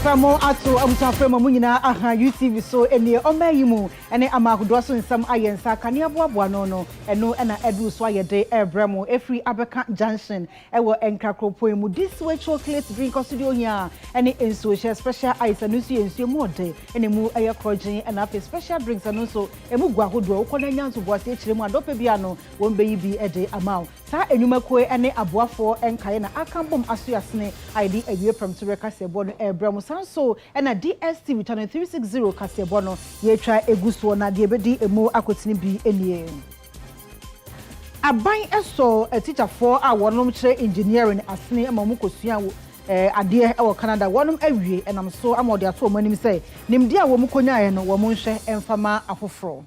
Famo ato abuta frema munyina aha UTV so ene omayimu ene amakodo so nsam ayensa kane aboabo no eno na edu so ayede ebremo efri abeka junction ewo enkrakropo mu this way chocolate drink studio here ene enso special ice anu so enso mu ode ene mu eye krojin and afi special drinks anu so emu gwahodo ukona nyanso boase ekire mu adope bia no wonbe yi bi ede amaw sa enwumakoe ene aboafo enkaye na akambom asoyasene id awie from to rekase bo no ebremo so and a DSTV channel 360 kasebono ye try eguso na de bedi emu akotini bi enie aban eso a teacher for a wonom kire engineering asene amamu kosua ade e wo Canada wonom awie enam so amode ato manim say nimde a wo mu konyae no wo mu nhwe emfama afoforo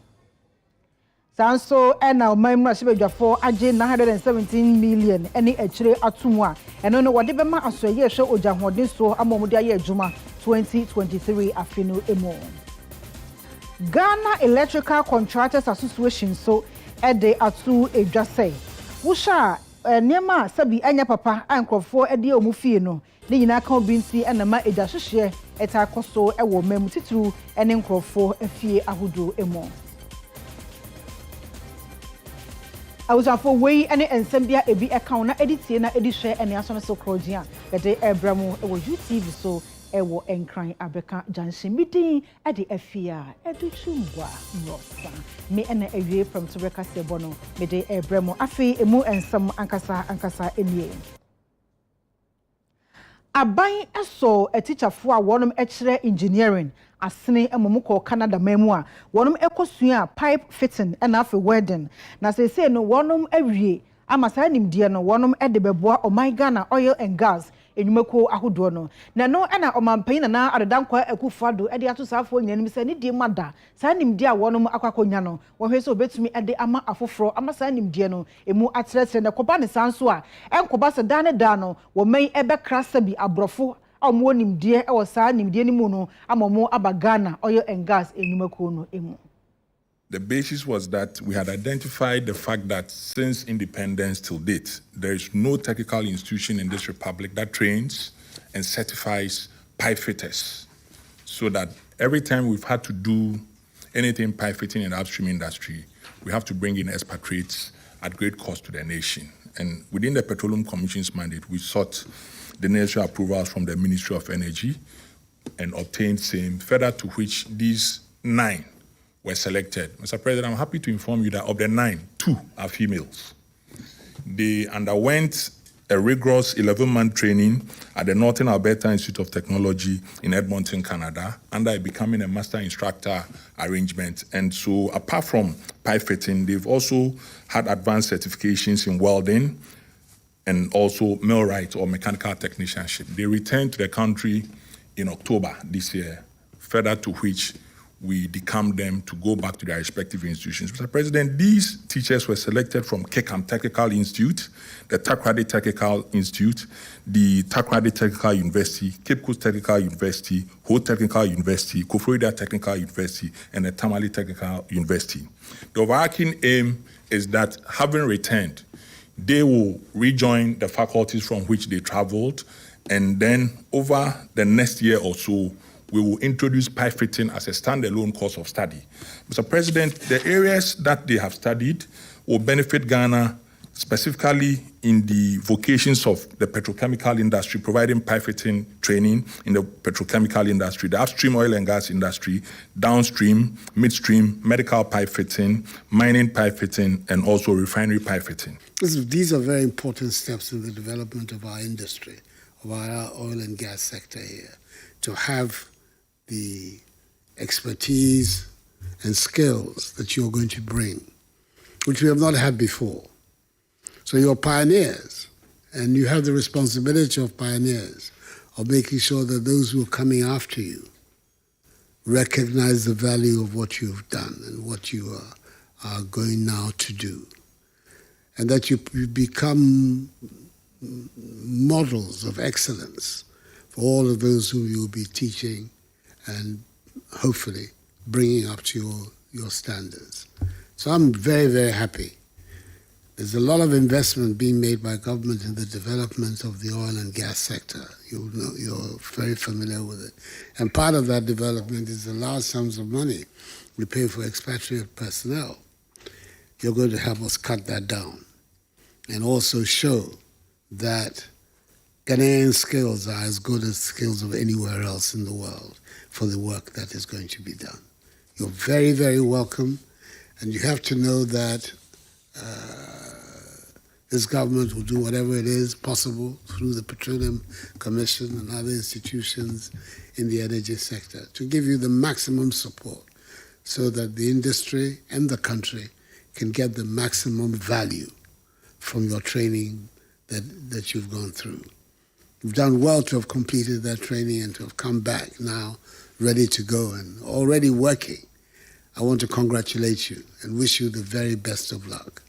Sanso ena omaimu ashibedwafo age 917 million eni echire atumu a eno no wode bema asoye hwe ojahoden so amomude aye adwuma 2023 afinu emo Ghana Electrical Contractors Association so ede atu edwasai wusha niema sabi anya papa ankrofo ede omufie no ne nyina ka obinti enama edahwehwe eta koso ewo memu tituru ene nkrofo afie ahodo emo Awuzafo wei ene ensembia ebi account na editie na edihwe ene aso so krojia yede ebramo ewo UTV so ewo enkran abeka junction Midday ade afia educhungwa rosa me ene ewie from to rekase bono Midday ebramo afi emu ensam ankasa enie aban eso a teacher fo a wonom ekire engineering asene emomukọ Canada memu a wonom ekosua pipe fitting and afi welding na say no wonom awie amasa nimdie no wonom ede beboa oman Ghana oil and gas enwumako ahodo no na no na omampan na adedankwa akufado ede ato safo nyanim se ne die mada sa nimdie a wonom akwakonya no wo hwe se obetumi ede ama afoforo amasa nimdie no emu atrese na koba ne sanso a enkoba se da ne da no wo man ebe krasa bi abrofo omo nimdie e wo sa nimdie ni mu no amomo abagana oil and gas enwumako no emu. The basis was that we had identified the fact that since independence till date, there is no technical institution in this republic that trains and certifies pipe fitters. So that every time we've had to do anything pipe fitting in the upstream industry, we have to bring in expatriates at great cost to the nation. And within the Petroleum Commission's mandate, we sought the necessary approvals from the Ministry of Energy and obtained same, further to which these 9 were selected. Mr. President, I'm happy to inform you that of the 9, 2 are females. They underwent a rigorous 11-month training at the Northern Alberta Institute of Technology in Edmonton, Canada, under becoming a master instructor arrangement. And so apart from pipe fitting, they've also had advanced certifications in welding and also millwright or mechanical technicianship. They returned to the country in October this year, further to which we decamped them to go back to their respective institutions. Mr. President, these teachers were selected from Kekam Technical Institute, the Takrady Technical Institute, the Takrady Technical University, Cape Coast Technical University, Ho Technical University, Kofrida Technical University, and the Tamale Technical University. The overarching aim is that, having returned, they will rejoin the faculties from which they traveled, and then over the next year or so, we will introduce pipe fitting as a standalone course of study. Mr. President, the areas that they have studied will benefit Ghana specifically in the vocations of the petrochemical industry, providing pipe fitting training in the petrochemical industry, the upstream oil and gas industry, downstream, midstream, medical pipe fitting, mining pipe fitting, and also refinery pipe fitting. These are very important steps in the development of our industry, of our oil and gas sector here, to have the expertise and skills that you're going to bring, which we have not had before. So you're pioneers, and you have the responsibility of pioneers, of making sure that those who are coming after you recognize the value of what you've done and what you are going now to do. And that you become models of excellence for all of those who you'll be teaching and hopefully bringing up to your standards. So I'm very, very happy There's a lot of investment being made by government in the development of the oil and gas sector. You know, you're very familiar with it. And part of that development is the large sums of money we pay for expatriate personnel. You're going to help us cut that down and also show that Ghanaian skills are as good as skills of anywhere else in the world for the work that is going to be done. You're very, very welcome, and you have to know that this government will do whatever it is possible through the Petroleum Commission and other institutions in the energy sector to give you the maximum support so that the industry and the country can get the maximum value from your training that you've gone through. You've done well to have completed that training and to have come back now ready to go and already working. I want to congratulate you and wish you the very best of luck.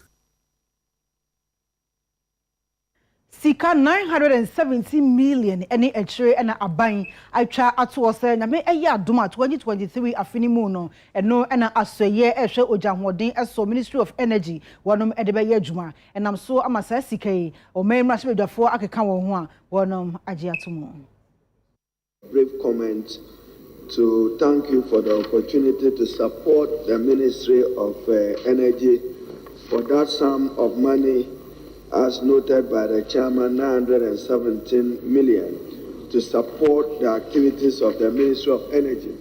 Sika 970 million any echere and aban atwa ato se nyame eya adoma 2023 afini mu no eno na asoye ehwe ojahoden eso Ministry of Energy wonom edebe ye adwuma enam so amasa sika yi o memra sebedwafo akeka won ho a wonom age atomo. Brief comment to thank you for the opportunity to support the Ministry of Energy for that sum of money, as noted by the chairman, 917 million, to support the activities of the Ministry of Energy.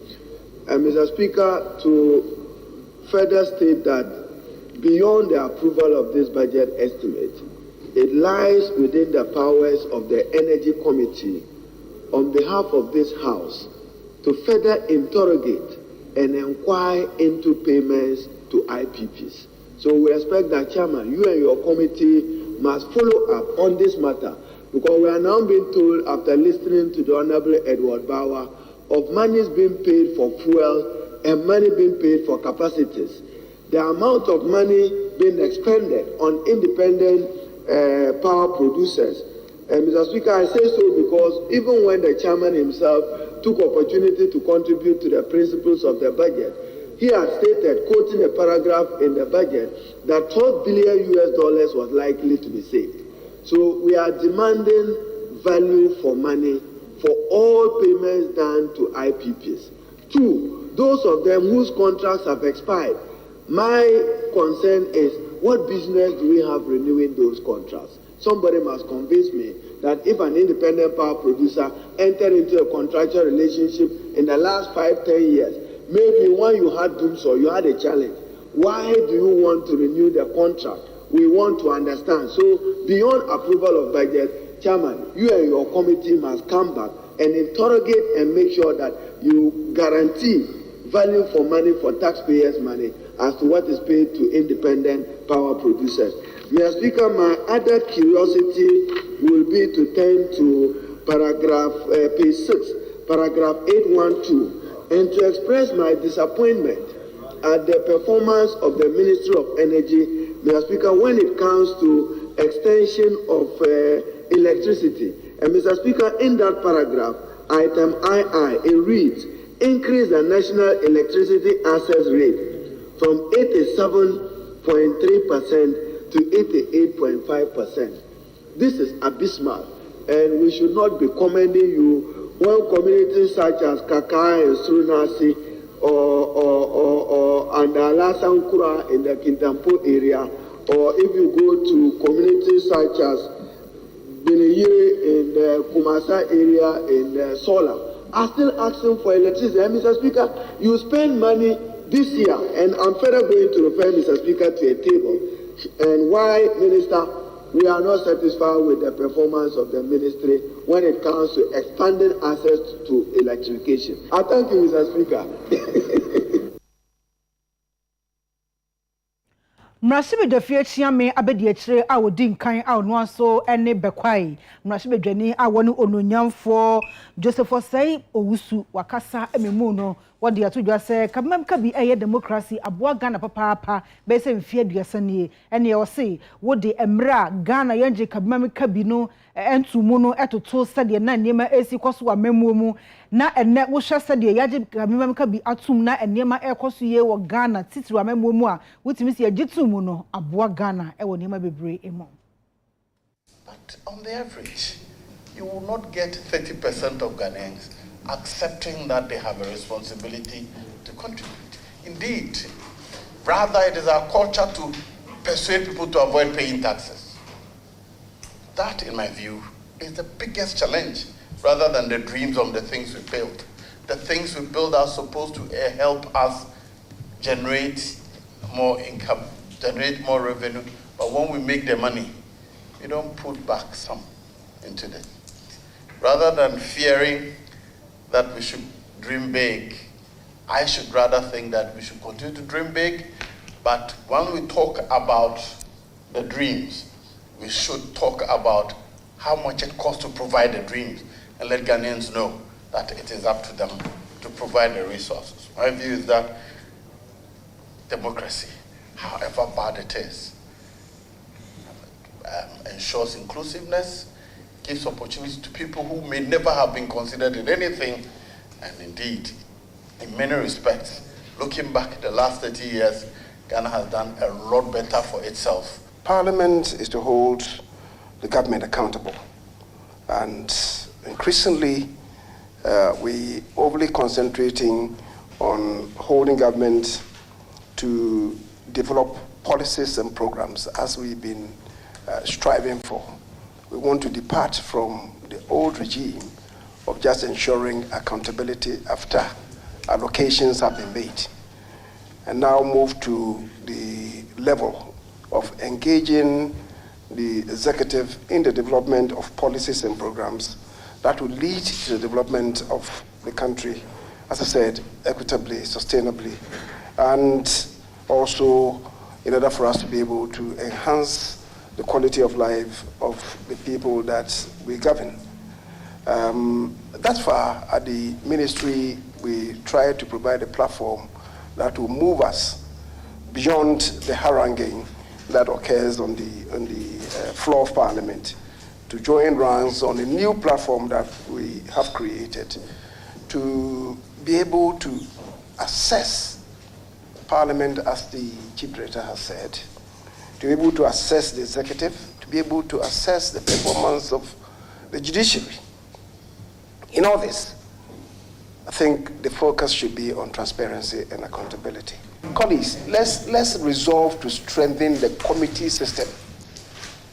And Mr. Speaker, to further state that beyond the approval of this budget estimate, it lies within the powers of the Energy Committee on behalf of this House to further interrogate and inquire into payments to IPPs. So we expect that, Chairman, you and your committee must follow up on this matter, because we are now being told, after listening to the Honorable Edward Bauer, of monies being paid for fuel and money being paid for capacities. The amount of money being expended on independent power producers. And Mr. Speaker, I say so because even when the chairman himself took opportunity to contribute to the principles of the budget, he had stated, quoting a paragraph in the budget, that $12 billion was likely to be saved. So we are demanding value for money for all payments done to IPPs. Two, those of them whose contracts have expired. My concern is, what business do we have renewing those contracts? Somebody must convince me that if an independent power producer entered into a contractual relationship in the last 5-10 years, maybe when you had dooms or you had a challenge, why do you want to renew the contract? We want to understand. So beyond approval of budget, Chairman, you and your committee must come back and interrogate and make sure that you guarantee value for money for taxpayers' money as to what is paid to independent power producers. Mr. Speaker, my other curiosity will be to turn to page 6, paragraph 812, and to express my disappointment at the performance of the Ministry of Energy, Mr. Speaker, when it comes to extension of electricity. And Mr. Speaker, in that paragraph, item II, it reads, increase the national electricity access rate from 87.3% to 88.5%. This is abysmal, and we should not be commending you when communities such as Kakai and Surunasi or Andala-Sankura in the Kintampo area, or if you go to communities such as Beneyire in the Kumasa area in Sola, are still asking for electricity. And Mr. Speaker, you spend money this year, and I'm further going to refer, Mr. Speaker, to a table. And why, Minister, we are not satisfied with the performance of the ministry when it comes to expanding access to electrification. I thank you, Mr. Speaker. Mrashibe dofie chiame abedi echire a wodi nkan a ono aso ene bekwai mrashibe dwani a woni ononyamfo Joseph Osei owusu wakasa ememu no what the atu just say kabmam ka bi eye democracy aboa Ghana papa be say mfie aduasa nie ene ye say wo de emra Ghana yenje kabmam ka bi no entumu no etoto sade na niema esi kwaso amemu mu na enne wo hwe sade yaje kabmam ka bi atum na niema ekoso ye wo Ghana titiri amemu mu a wotimi se agitumu no aboa Ghana e wo niema bebre emo. But on the average, you will not get 30% of Ghanaians accepting that they have a responsibility to contribute. Indeed, rather it is our culture to persuade people to avoid paying taxes. That, in my view, is the biggest challenge, rather than the dreams of the things we build. The things we build are supposed to help us generate more income, generate more revenue, but when we make the money, we don't put back some into it. Rather than fearing that we should dream big, I should rather think that we should continue to dream big, but when we talk about the dreams, we should talk about how much it costs to provide the dreams and let Ghanaians know that it is up to them to provide the resources. My view is that democracy, however bad it is, ensures inclusiveness, gives opportunity to people who may never have been considered in anything, and indeed, in many respects, looking back the last 30 years, Ghana has done a lot better for itself. Parliament is to hold the government accountable, and increasingly, we overly concentrating on holding government to develop policies and programs as we've been striving for. We want to depart from the old regime of just ensuring accountability after allocations have been made, and now move to the level of engaging the executive in the development of policies and programs that will lead to the development of the country, as I said, equitably, sustainably, and also in order for us to be able to enhance the quality of life of the people that we govern. Thus far, at the ministry, we try to provide a platform that will move us beyond the haranguing that occurs on the floor of Parliament, to join ranks on a new platform that we have created, to be able to assess Parliament, as the Chief Director has said, to be able to assess the executive, to be able to assess the performance of the judiciary. In all this, I think the focus should be on transparency and accountability. Colleagues, let's resolve to strengthen the committee system.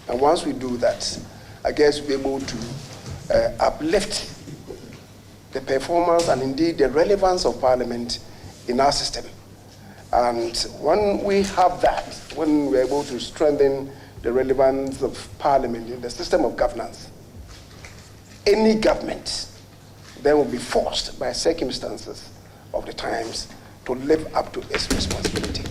And once we do that, I guess we'll be able to uplift the performance and indeed the relevance of Parliament in our system. And when we have that, when we're able to strengthen the relevance of Parliament in the system of governance, any government then will be forced by circumstances of the times to live up to its responsibility.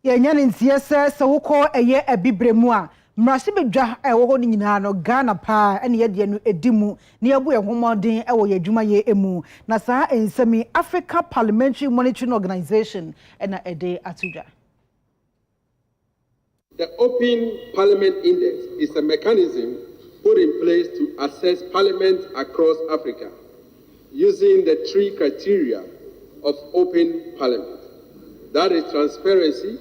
Yenyan ntiese se woko eye abibremu a mrase bedwa ewo ni nyina no Ghana pa ene ye de no edimu ne ebu ehomodin ewo yadwuma ye emu na saa ensemi Africa Parliamentary Monitoring Organization ena ede atudwa. The Open Parliament Index is a mechanism put in place to assess parliaments across Africa using the 3 criteria of open parliament. That is transparency,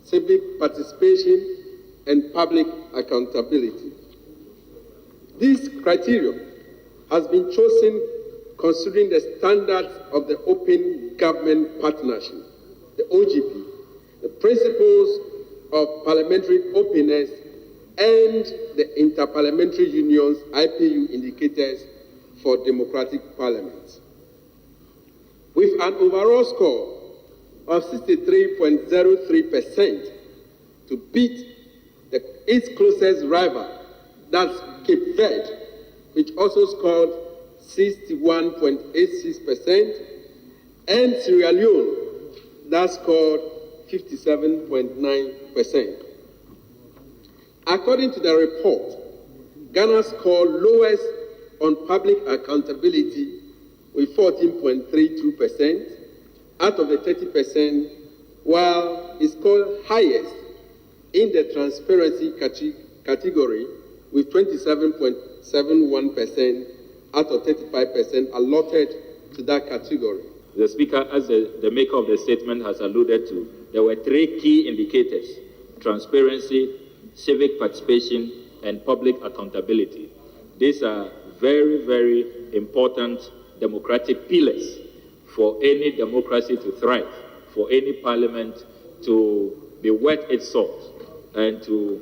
civic participation, and public accountability. This criterion has been chosen considering the standards of the Open Government Partnership, the OGP, the principles of parliamentary openness, and the Interparliamentary Union's IPU indicators for democratic parliaments. With an overall score of 63.03% to beat its closest rival, that's Cape Verde, which also scored 61.86%, and Sierra Leone, that scored 57.9%. According to the report, Ghana scored lowest on public accountability with 14.32% out of the 30%, while it scored highest in the transparency category with 27.71% out of 35% allotted to that category. The Speaker, as the maker of the statement has alluded to, there were 3 key indicators: transparency, civic participation, and public accountability. These are very, very important democratic pillars for any democracy to thrive, for any parliament to be worth its salt, and to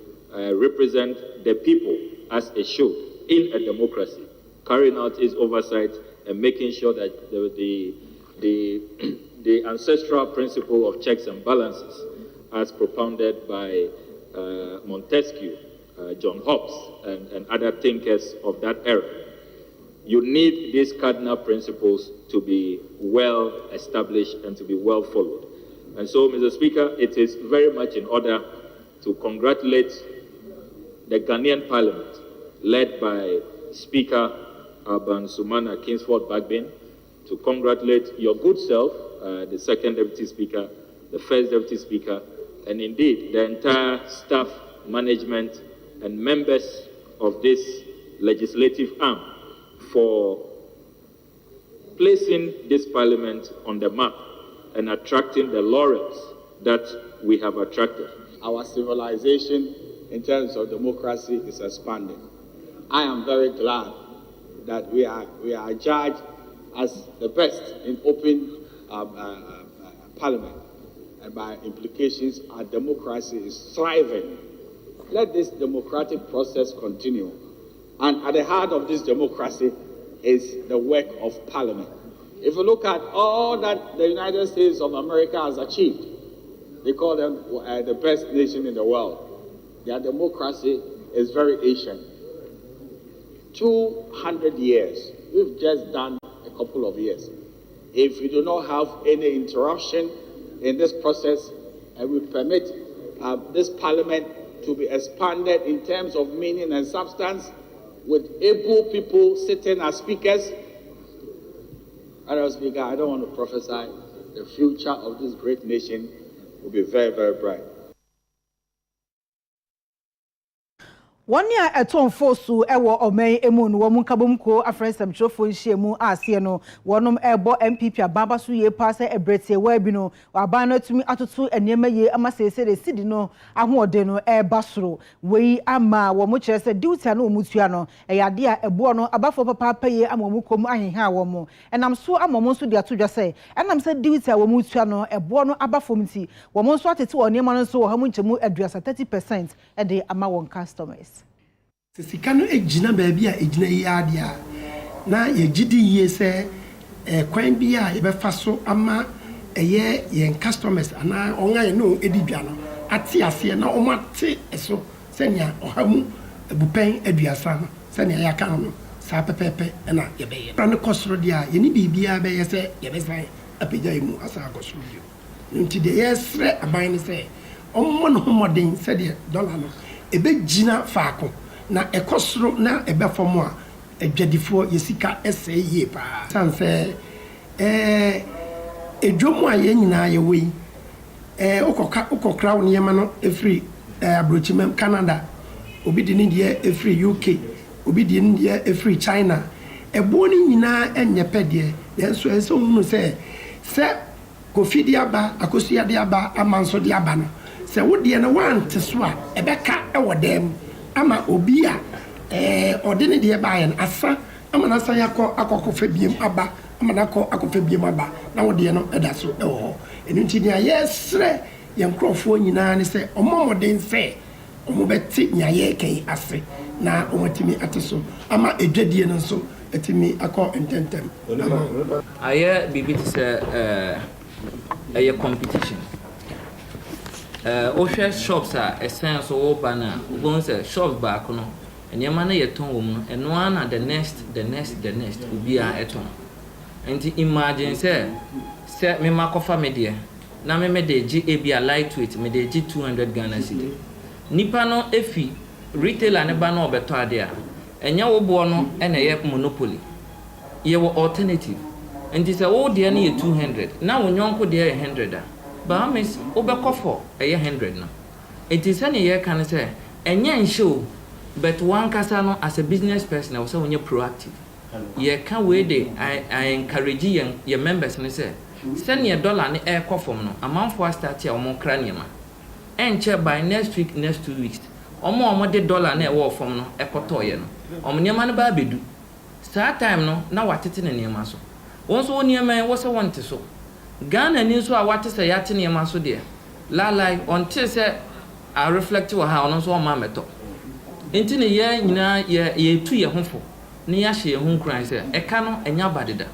represent the people as it should in a democracy, carrying out its oversight and making sure that the ancestral principle of checks and balances, as propounded by Montesquieu, John Hobbes, and other thinkers of that era. You need these cardinal principles to be well established and to be well followed. And so, Mr. Speaker, it is very much in order to congratulate the Ghanaian Parliament, led by Speaker Alban Sumana Kingsford Bagbin, to congratulate your good self, the second Deputy Speaker, the first Deputy Speaker, and indeed the entire staff, management, and members of this legislative arm for placing this Parliament on the map and attracting the laurels that we have attracted. Our civilization in terms of democracy is expanding. I am very glad that we are judged as the best in open parliament, and by implications our democracy is thriving. Let this democratic process continue, and at the heart of this democracy is the work of parliament. If you look at all that the United States of America has achieved, they call them the best nation in the world. Their democracy is very ancient. 200 years. We've just done a couple of years. If we do not have any interruption in this process, and we permit this parliament to be expanded in terms of meaning and substance, with able people sitting as speakers, Madam Speaker, I don't want to prophesy, the future of this great nation will be very, very bright. One year at on Fosu, Ewa Omei Emun, Woman Kabumko, a friend some Chofo Shemu, Asiano, one Ebo MPP, Babasu ye pass a brete webino, or banner to me atu and Yema ye, Amase said a sidino, Amodeno, air basro, we ama, Womucha said, Dutano Mutiano, a yadia, a buono, above for papa ye, Amomukom, Ahihawomo, and I'm so Amomonsu dia to just say, and I'm said Duta Womutiano, a buono abafumti, Womon swatted to on Yamanon so how much mu address at 30% at the Amawon customers. Sikano ejina baby a ejina yadia na yegidi yese kwan bia yebefa so ama eye yen customers ana onga ye no edidua no ate ase na omate eso senia ohamu ebupen aduasa no senia yaka no sa pepepe na yebeye pra ne kosoro dia ye ni bibia be yese yebesan apejai mu asa kosoro bio nti de yesre aban ne se ommo no homoden se de dollar no ebegina faako na ekosro na ebefom a edwadifo yesika SAE pa sanse edwomu a yenyina yewe okokra wonyema no efri abrochimem Canada obi de ne de efri UK obi de ne de efri China ebo ni nyina enyepede yenso enso hunu se kofi de aba akosia de aba amanso de aba no se wode na wante so a ebeka ewodem ama obi a odene de bayen asa ama na san yakọ akọkọ biem aba ama na akọ biem aba na wode no eda so ewo enu nti dia yesre ye nkrofo nyina ne se omomoden se omobeti nya ye kan ase na omotimi ateso ama edwadie no so etimi akọ ententem aye bibi ti se aye competition share shops are essence or banner, one say shops back no, and your money at home, and one at the next will be at home. And imagine, say me mark of media. Now me de GAB a lightweight, me de G 200 Ghana city. Nipano efi retail and a banner beto there. enya wo bo no na ye monopoly ye wo alternative enti se wo de na ye 200 na wo nyonko de ye 100 a ba mes wo be kofo ye 100 no enti se ne ye kan se enya nhyew but one kasa no as a business person I say when you proactive ye can we dey I encourage your members ne say send your dollar ne air kofom no amanfo start ya omo kra niema enche by next week next 2 weeks omo de dollar na e wo fom no ekoto ye no omo niema ne ba bedu saa time no na watete ne niema so won so niema wo se wonte so Ghana ni so a watese ya te niema so de la until say I reflect what how no so ma meto enti ne ye nyina ye tu ye hofo ne ya hye ye ho kran se eka no enya badeda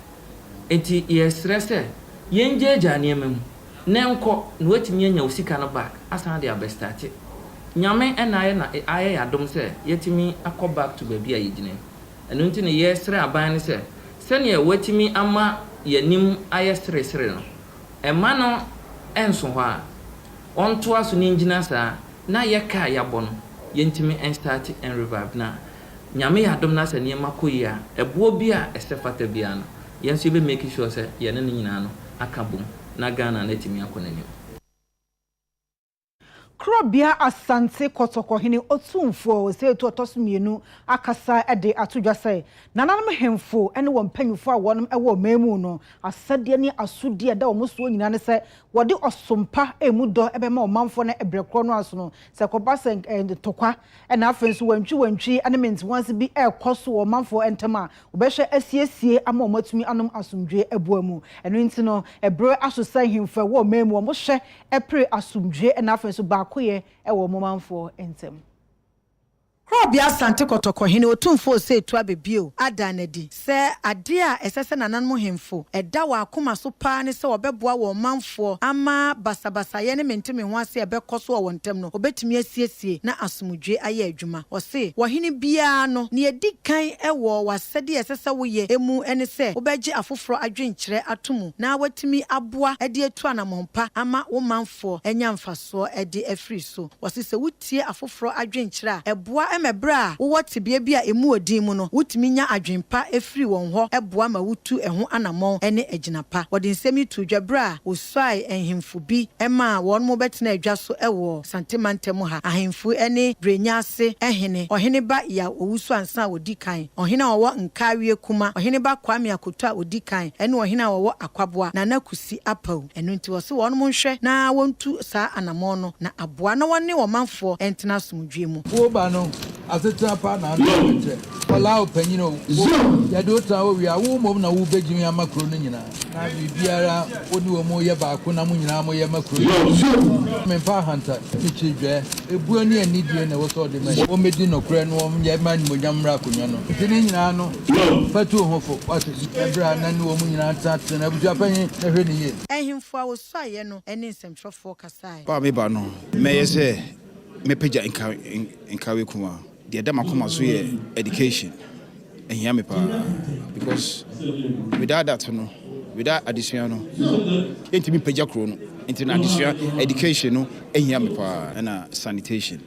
enti ye stress ye njeja niema mu ne nko no watimi anya usika no back asan de abestarte nyame enaye na aye yadom se yetimi akọ back to baby a yegine enu enti ne ye sre aban ne se ne watimi ama yanim aye sre no ema no enso ho a onto aso ne ngina saa na ye ka yabo no yentimi en start and revive na nyame yadom na se niema koyia ebo bi a estefata bia no yenso be make sure se ye ne nyina no akabom na Ghana na timi akonanim Krobia asante kotoko hini otumfo se etu otosumienu akasa ede atodwa sai nananam hemfo ene wo mpanyufo a wonum ewo memu no asade ne asudie da omuso nyina ne se wode osompa emudo ebema omanfo na ebrekro no aso no se kobasa tokwa ena afenso wantwi element once bi ekoso omanfo entema obehwe asiesie ama omatumi anom asumdwe ebuamu eno ntino ebre asosa hemfo wo memu omo hwe epre asumdwe ena afenso ba koye ewo momanfo entem Krobia sante kotoko hini otumfo se etu abebio adanedi se ade a esese nananmo hemfo eda wa akoma so pa ne se obeboa wo manfo ama basabasa ye ne mentime ho ase ebekoso wo ntem no obetumi asiesie na asomdwe aye adwuma o se wo hini bia no ne edikan ewo wasede esese wo ye emu ene se obegye afoforo adwenkyere atomu na watimi aboa ede etu anamompa ama wo manfo enya mfaso ede afri so wo se wutie afoforo adwenkyere a eboa emebra wo tibia bia emu odin mu no wutimi nya adwenpa efri won ho eboa ma wutu eho anamon ene aginapa wode nsemi tu dwabra osai enhemfu bi ema won mo betena adwa so ewo santimantem ha ahemfu ene brenyase ehene ohene ba ya owusu ansa wodi kan ohene owo nkawie kuma ohene ba kwame akoto wodi kan ene ohene owo akwaboa na nakusi apau eno nti wo se won mo nhwe na wontu sa anamon no na aboa na wone wo manfo entena sumdwe mu wo ba no aseta pa na nche ola opanyino ya do ta wo wi awu mom na wo begimi amakro no nyina na bibiara oni wo mo ye ba ko na mo nyina mo ye makro me pa hanta kichidwe ebu ani anidie na wo so de me wo medi no kra no wo ye man mo nyamra konwa no tini nyina no fatu hofo wate ebra na ni wo mo nyina tate na buja panyi na hwe ni ye ehimfo a wo so aye no ene nsɛmtwerɛfoɔ kasai ba me ba no me ye se me peja enkawe kuma the dama kuma so ye education and hear me pa because without that no without addition no enti me peja kro no enti na addition education no and hear me pa and sanitation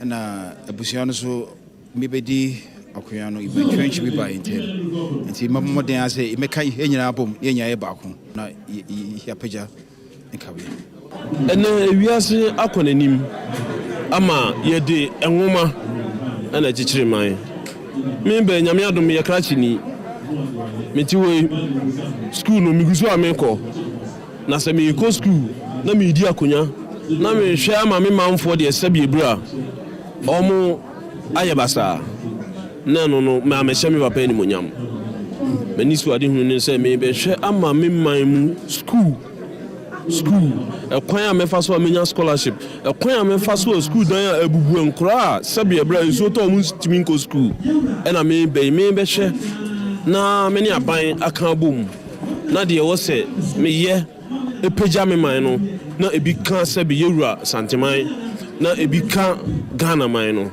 and abusia no so me bedi akoya no ibetwenchi bi ba intem enti mamoden ase me kai enyina bom yenya e ba ko na ya peja enkawe ene wiase akonanim ama yede enwoma ana chichiri man me be nyame adom ye krachi ni meti we school no miguso amenko na se me ko school na me di akonya na me hwe ama me manfo de sabe ebra omo ayebasa na no me amehye me papa ni monyam mani so ade hunu ne se me be hwe ama me man mu school ekwan a mefa so amenya scholarship ekwan a mefa so school dan abubu enkura sabe ebra nso to mu timi ko school ena me be hwe na me ni aban aka bom na de wo se me ye epeja me man no na ebi kan sabe yewura santeman na ebi kan Ghana man no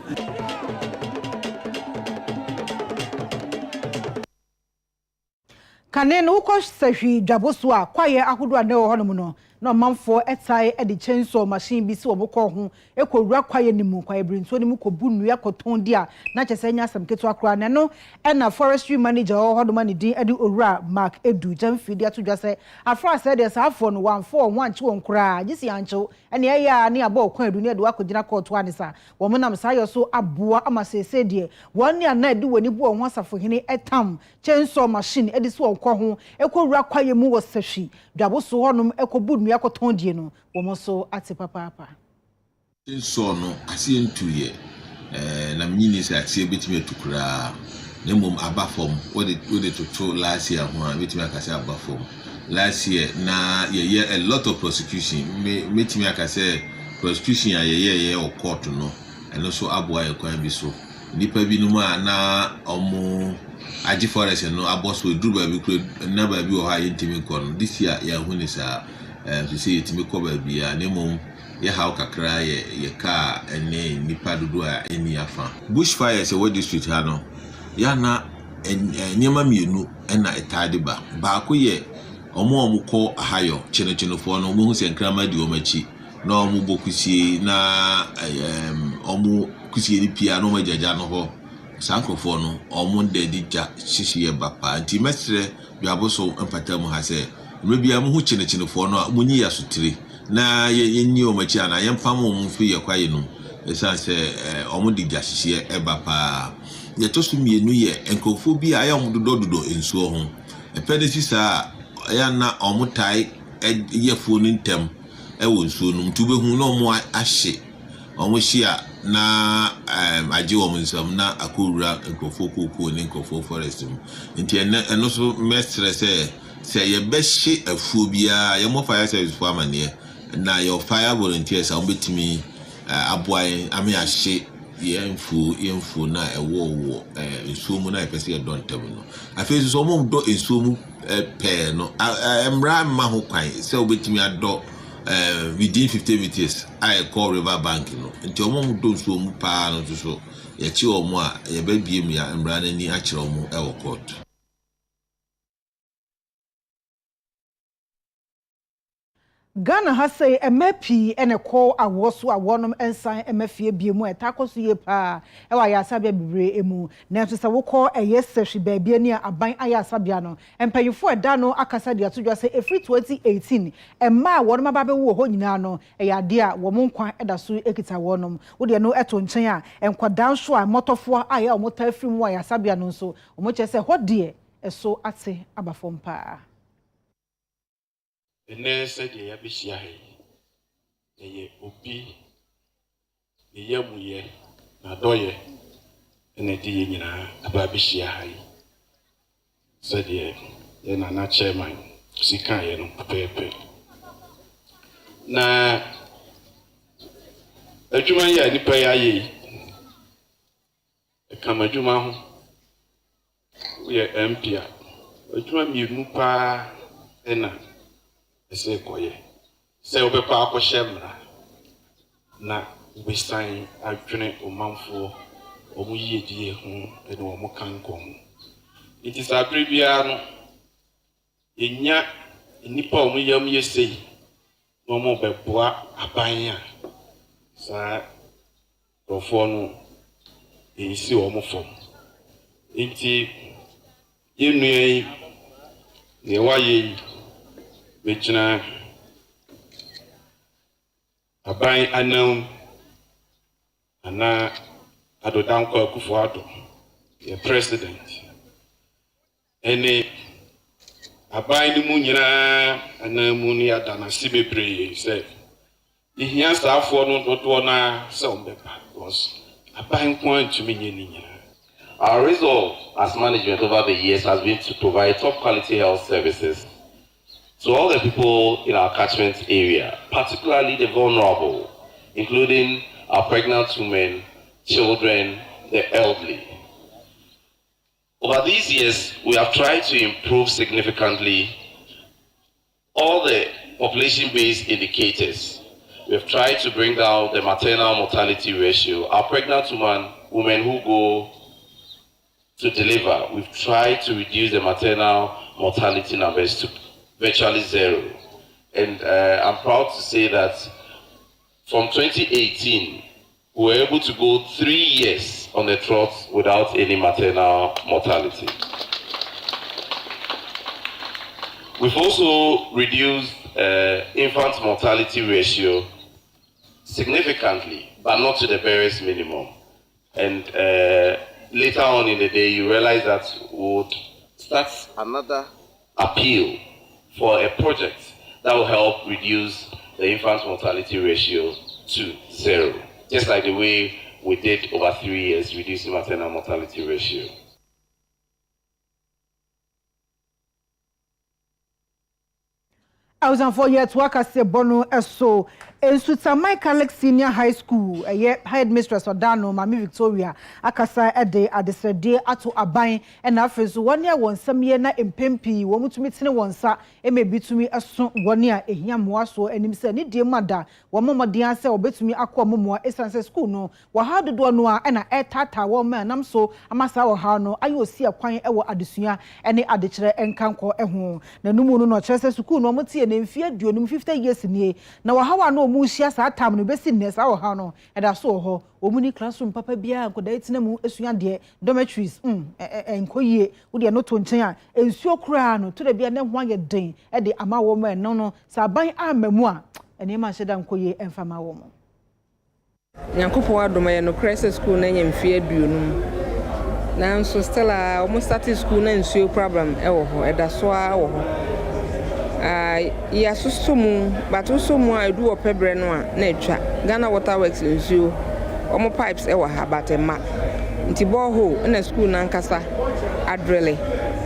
kane no ko sahwi dwaboso a kwaye ahodo ade ho no na manfo etai e de chainsaw machine bi si obokọ ho ekowura kwaye nimu kwaye brinto nimu ko bu nnua koton dia na kyese nya asem keto akra ne no e na forestry manager hodoma ne din e de owura Mark Edu jamfidi atodwa se afra se de safo no 14 wanche won kra gisi ancho ene ya ne aba okwan edu ne de wakogina court anisa wo monam sayo so aboa amasese de won ne ana de woni bu ho asafo hene etam chainsaw machine e de so onko ho ekowura kwaye mu wo sahwi dwabo so honum ekobu nnua koton die no wo mo so ate papa so no ase ntuye na mnyini se ase betime tukura na mom abafom wo de toto last year ho a betime akase abafom last year na ye a lot of prosecution betime akase prosecution ye o court no eno so aboa ye kwan bi so nipa bi no ma na omo agi forest no aboso eduru ba bi kure na ba bi o ha yentimi kono this year ya huni sa to say yentimi ko ba bi ya na mom ye how kakra ye ka ene nipa dodo a eni afa bushfire se what district ha no ya na nyema mienu na etade ba ko ye omo ko ahayo chenechenofo no mo hu se nkrama di omachi na omo bokusie na omo kusie ni pia no majaja no ho sankofo no omo dedi ja hihie bapa nti mesre biaboso empata mu ha se mebia mo hu chenechenofo no munyi ya sotire na yenni omachi ana yemfam omo fi ye kwaye no esanse omo di ja hihie bapa ye to so mienu ye enkofo bi aya omo dododo ensuo ho epedesi sa ya na omutai ye fonu ntem wo nsuo no mtubehu na omo ahye omo hia na age wo nsam na akowura enkofo kokoo ne enkofo forest mu nti eno so mestre se ye behye afuo bia ye mo fire service for amane na your fire volunteers am betimi aboai ame ahye yemfu na ewo nsuo mu na epese ye don tem no afezu so mo do nsuo mu pe no emra ma ho kwan se obetimi ado within 50 meters I call river bank no nti omo do nsuo mu pa no so ye chi omo a ye ba biem ya emra na ni a kire omo e wo court. Ghana has say MFP and a call a wasu a one ensign MFP BMU attackos ye pa ewa ya sabia bibre emu na to say wo call a yes she baby near aban aya sabia no empanyfo eda no akasa dia to say every 2018 emma won ma babe wo ho nyina no e ya de a wo monkwan eda so ekita wonom wo de no eto nchen a enkwadan so a motofo aya o mota afrim wa ya sabia no so o mo che say ho de eso ate abafom pa ene se de ya bihia he ye obi ye muye na doye ene di nyina aba bihia ha se de ye na chairman sika ye no pepe na adwuma ya nipa ya ye kama adwuma ho ye MP adwuma mi pa ena ese koye se obepa akoshemra na wesan adwene omanfo omu yedie ho ene omu kankom it is abribia no enya nipa omu yam yesei no omu beboa aban a sa rofo no esi omu fom enti yenui ne waye Vechina abai anam ana adodanko akufuado the president ene abai ni mu nyina anamu ni adana sibebre say ihia staafo no dodo na se ombepa because abai kwan tumi nyina. Our resolve as management over the years has been to provide top quality health services to all the people in our catchment area, particularly the vulnerable, including our pregnant women, children, the elderly. Over these years, we have tried to improve significantly all the population-based indicators. We have tried to bring down the maternal mortality ratio. Our pregnant women who go to deliver, we've tried to reduce the maternal mortality numbers to virtually zero. And I'm proud to say that from 2018, we were able to go 3 years on the trot without any maternal mortality. We've also reduced infant mortality ratio significantly, but not to the barest minimum. And later on in the day, you realize that we would start another appeal for a project that will help reduce the infant mortality ratio to 0, just like the way we did over 3 years, reducing maternal mortality ratio. I was on 4 years work as a bono so in Sutamai Catholic Senior High School, a headmistress Odano, Mami Victoria, Akasa Ede at the Sede Ato Abain, and after 1 year one some year na impempi, one to meet one sa, it may be to me as soon 1 year a yamwaso and himself, dear mother, one mama dear say or bet to me aqua momo essence school no, what how the door noa and a air tata woman, I'm so a massa or how no, I will see a quiet ewa adisuya, and the additure and canco a home. The no no chess school no moti and fear during 50 years in ye. Now how I know Mushia sat time no business our hano and I saw her omuni classroom papa bia ko date na mu esuan de dormitories enkoye wo de no to nchen a ensuo kura no to de bia na ho aye den e de ama wo ma no sa ban amamu a ene ma hyeda nkoye emfama wo mo Nyankopon adoma ye no crisis school na nyemfie aduonum na nso still almost start school na ensuo problem e wo ho e da so a wo ho ya susumu batusumu a edu opebre no a na etwa Ghana Water Works nsuo omo pipes e wa ha batema nti borehole na school na nkasa adrele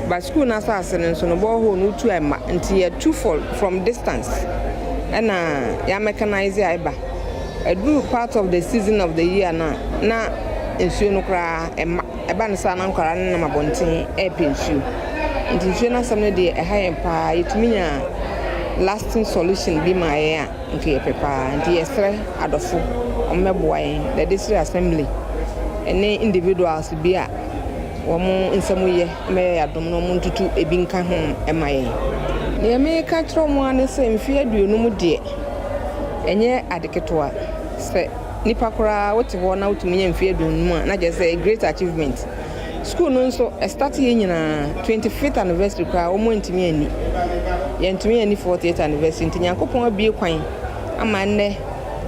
but school na sase nso no borehole no tu ema nti ya two from distance na ya mechanize aiba edu part of the season of the year na nsuo no kra eba nsa na nkara na mabonten e pensuo nti nsuo na samne de e ha empa yetiminya lasting solution be my ya nke pepa nti yesre adofo omeboayen the district assembly ene individuals bi a womo nsamuye me yadom no muntutu ebi nka ho emaye ne me ka tro mo ane se mfi aduonum de enye adeketoa se nipa kora wote ho na wotuminya mfi aduonum a na je say great achievement school no nso start ye nyina 25th anniversary kwa omo ntimi ani yentumi ani 40th anniversary ntinyakopon abie kwan ama nne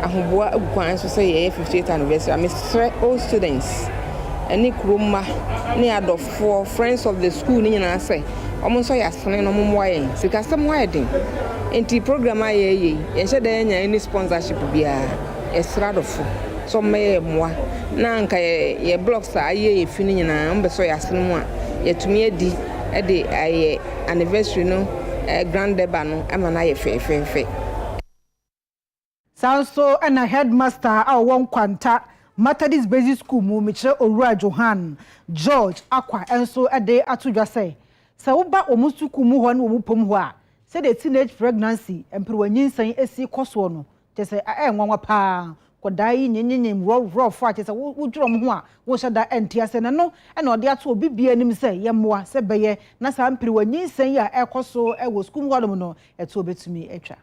ahoboa agukwan so say ye 50th anniversary am all students ani kroma ni adofo friends of the school ni nyina say omo nso yasene no mo moye sikasem widen enti program aye ye hyeda nya any sponsorship bia esradofo so me moa na nka ye blocks aye ye fini nyina mbeso yasene mu a yetumi adi e de aye anniversary no grand deba no amana ye fe so and a headmaster a won kwanta Methodist Basic School mu Michelle Owura Johan George Akwa enso ade atudwa say wo ba omusuku mu ho na omupom ho a say the teenage pregnancy emperwanyin esi koso no te say enwanwa pa kodai nyenyenyem ro fo a te say wo dworo ho a wo hyada entia se no na ode ato obi bia nim say yemoa se beye na sa emperwanyin a ekoso e wo school ho no eto obetumi etwa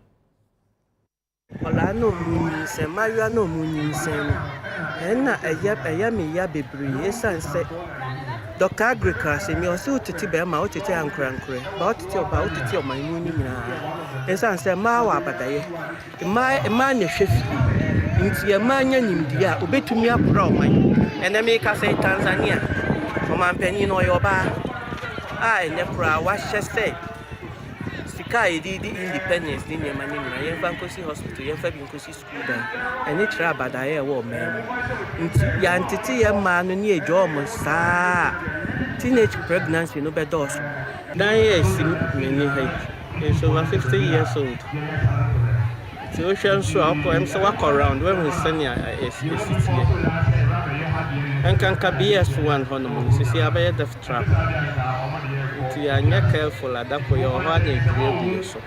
Ola no munyi se maria no munyi se no na eya me ya bebre esan se Dr. Agriculture mi osi utiti be ma utiti ankrankre ba utiti oba utiti o man munyi nyina esan se ma wa abadaye ma ne hwefi nti e ma nya nimdi a obetumi apra o man ene me ka se Tanzania o man pani no yoba ne kura wa hye Kai di independence ni nyema ni na yemfa nkosi hospital yemfa bi nkosi school dan eni tra abadaye e wo men nti ya ntiti ye ma no ni ejo mo saa teenage pregnancy no be dos dan ye sim meni he is over 50 years old the ocean so am so walk around when we send ya is here and can kabia one honeymoon sisi abaye death trap ya nya careful adako yo ho ade grade so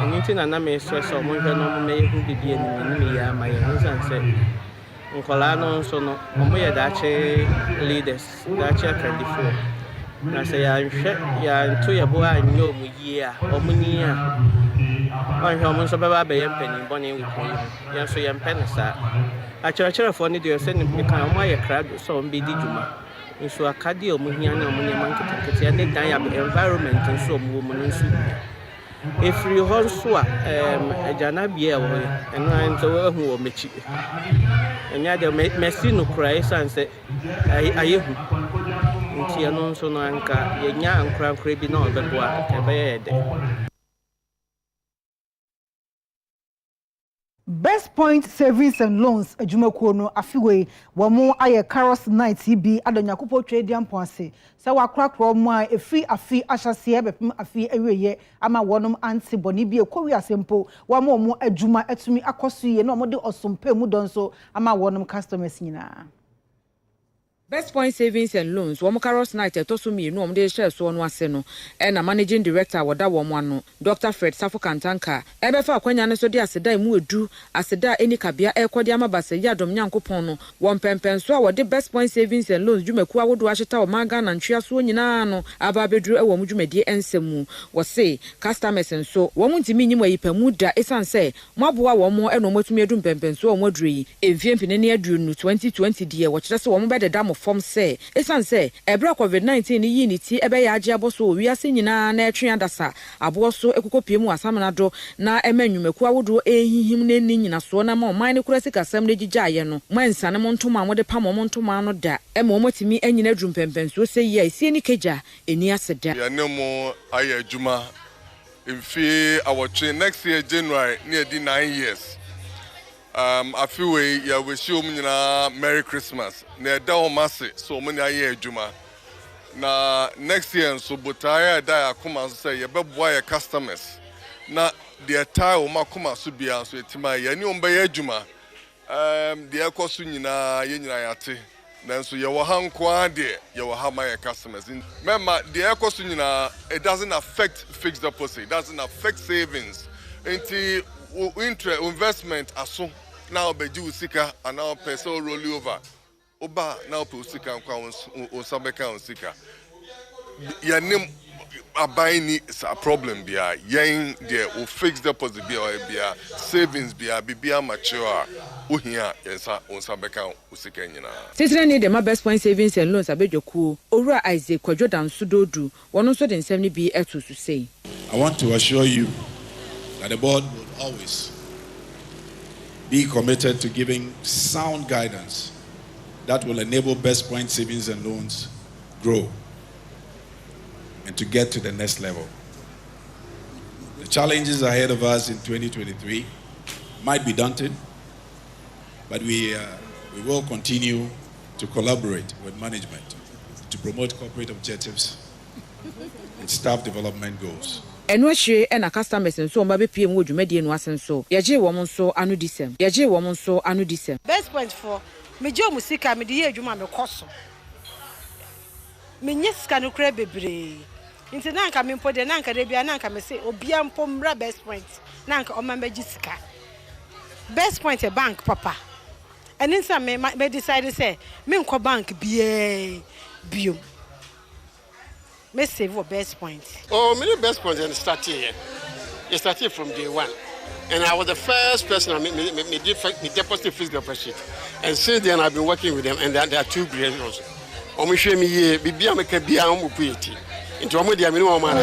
anything na me stress o mo hwe no me hu bibie ni ya ma ye nsan se nkola no so no mo ye dache leaders dache credit na se ya hwe ya nto ye bo anyo mu yi a o mu ni a On home so baba be yam penny bonny with me. Yan so yam penny sa. A church for any dear sending me come my crowd so be dijuma. In so a cadio muhian or money monkey and then die environment and so woman. If you also a janabia and I'm so who will meet you. And yet the messino cries and say, I nti no nso no anka yenya ankra bi na obeboa kebeye de. Best Point Savings and Loans adwumakuo no afiwe wamo aye Caros Night bi adonyakopo twediam ponse se wakrakro mu a efi afi ahyase bepem afi aweye ama wonom antiboni bi ekowi asempo wamo mu adwuma etumi akoso ye na omode osompa mu donso ama wonom customers nyina. Best Point Savings and Loans, Caros Night, Tosumi, no, de share so no aseno, and a managing director, Wada Wamano, Dr. Fred Safokantanka, Ebefa Quenya so dia Seda mu do, Aseda any cabia, Equadiama Bassa, Yadom Yanko Pono, 1 pen so the Best Point Savings and Loans, Jumekua would washita or Magan and Triasuinano, Ababedru, Wamujumedi and Semu, was say, customers and so, Womunti minimum Pemuda, Esan say, Mabua Wamo and Omotumedum Pempen so Modri, a Viempinania June 2020 dear, watch us one by the dam of form say esan say ebra COVID-19 ni unity ebe ya age aboso wi ase nyina na etwe adasa aboso ekokopie mu asamna do na emanwumeku awodo ehihim na ni nyina so na ma oman ne kura sika sam na gigaye no mansa ne montoma mo de pam montoma no da emomotimi anyina drumpempen so say ye sie ni keja eni aseda ya nemo aye adwuma mfi awotwe next year January near the 9 years. I feel we wish you Merry Christmas. Ne da o mase so many aye adwuma. Na next year so botaya da akoma so say ye beboa your customers. Na the entire o makoma so bia so etima ye ni omba ye adwuma. The ekoso nyina ye nyina yate. Nanso ye wo hanko ade ye wo ha my customers. Remember the ekoso nyina it doesn't affect fixed deposit, it doesn't affect savings. Enti interest investment aso now be ju sika and now person roll over oba now pe sika nkwa on sabeka on sika ya nim abai ni a problem bia yen there o fixed deposit bia or bia savings bia bia mature ohia yensa on sabeka on sika nyina Titire ni the Best Point Savings and Loans abedwoku owura Isaac Kwadwodan Sudodu wono so den nsem ni bi eto so say I want to assure you that the board will always be committed to giving sound guidance that will enable Best Point Savings and Loans grow and to get to the next level. The challenges ahead of us in 2023 might be daunting, but we will continue to collaborate with management to promote corporate objectives and staff development goals. Eno hwe e na customers nso omba be piem wo dwumade no asenso yeje wo nso anu disem Best Point for me je musika me de ye adwuma me koso me nyesika no kra bebre nti na nka me mpode na nka de bia na nka me se obia mpomra Best Point na nka o ma sika Best Point a bank papa and nsa me decide say me nko bank bia bio me save for Best Point. Oh, me Best Point and started here. It started from day one. And I was the first person I deposited fixed deposit. And since then I've been working with them and there are two great also. Omo hwe me ye bibia me ka bia omo pueti. Nti omo dia me no omo ana.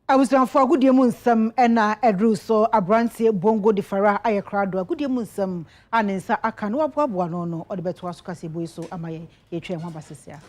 I was down for good nsam ena edru so abrantie bongo de fara ayekrado good nsam anensa aka no aboa no no o de beto aso kase boy so amaye ye twa ho basisia